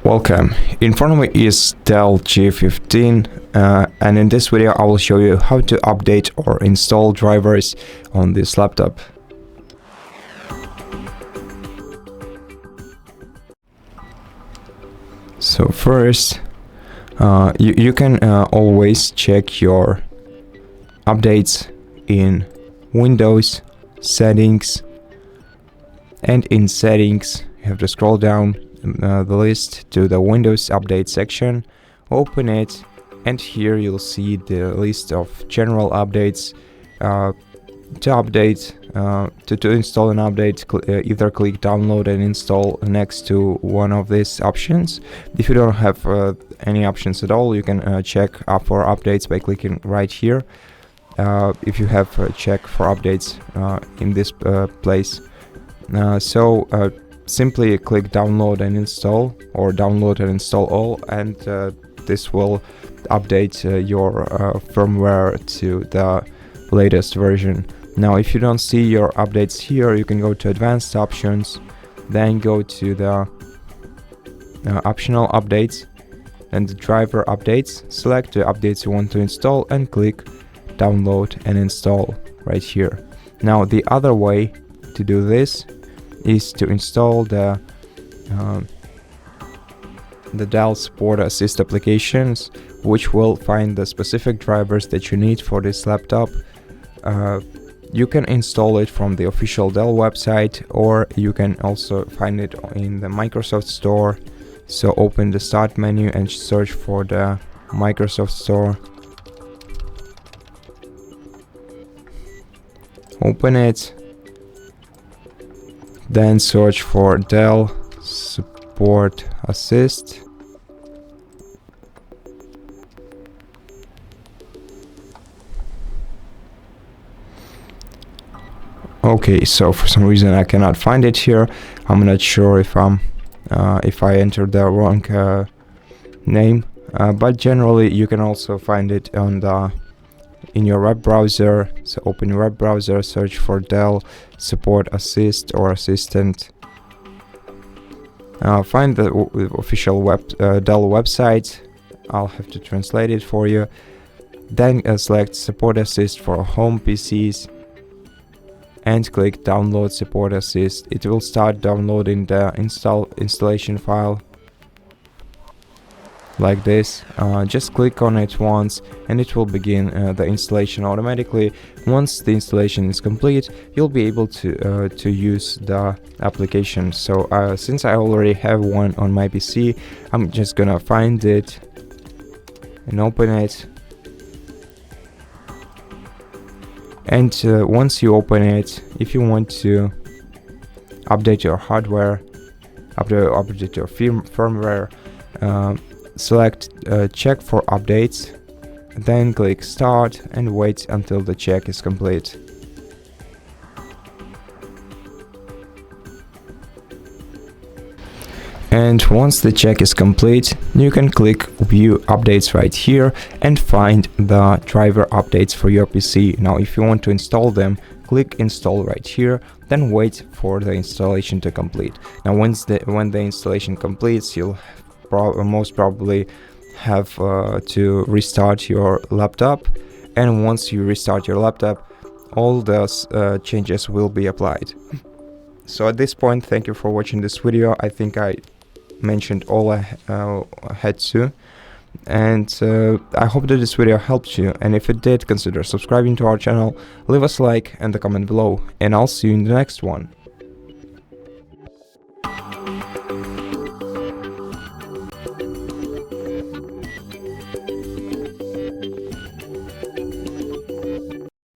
Welcome. In front of me is DELL G15 and in this video I will show you how to update or install drivers on this laptop. So first you can always check your updates in Windows settings, and in settings you have to scroll down the list to the Windows update section, open it, and here you'll see the list of general updates. To install an update, either click download and install next to one of these options. If you don't have any options at all, you can check for updates by clicking right here. If you have check for updates in this place, simply click download and install, or download and install all, and this will update your firmware to the latest version. Now if you don't see your updates here, you can go to advanced options, then go to the optional updates and the driver updates. Select the updates you want to install and click download and install right here. Now the other way to do this is to install the DELL SupportAssist applications, which will find the specific drivers that you need for this laptop. You can install it from the official DELL website, or you can also find it in the Microsoft Store. So open the Start menu and search for the Microsoft Store. Open it. Then search for DELL SupportAssist. Okay, so for some reason I cannot find it here. I'm not sure if I entered the wrong name, but generally you can also find it on in your web browser. So open your web browser, search for DELL SupportAssist or Assistant. Find the official DELL website. I'll have to translate it for you. Then select SupportAssist for home PCs and click download SupportAssist. It will start downloading the installation file like this. Just click on it once and it will begin the installation automatically. Once the installation is complete, you'll be able to use the application. So since I already have one on my PC, I'm just gonna find it and open it. And once you open it, if you want to update your hardware, update your firmware, select check for updates, then click start and wait until the check is complete. And once the check is complete, you can click view updates right here and find the driver updates for your PC. Now if you want to install them, click install right here, then wait for the installation to complete. Now when the installation completes, you'll most probably have to restart your laptop, and once you restart your laptop, all those changes will be applied. So at this point, thank you for watching this video. I think I mentioned all I had to, and I hope that this video helped you, and if it did, consider subscribing to our channel, leave us a like and a comment below, and I'll see you in the next one.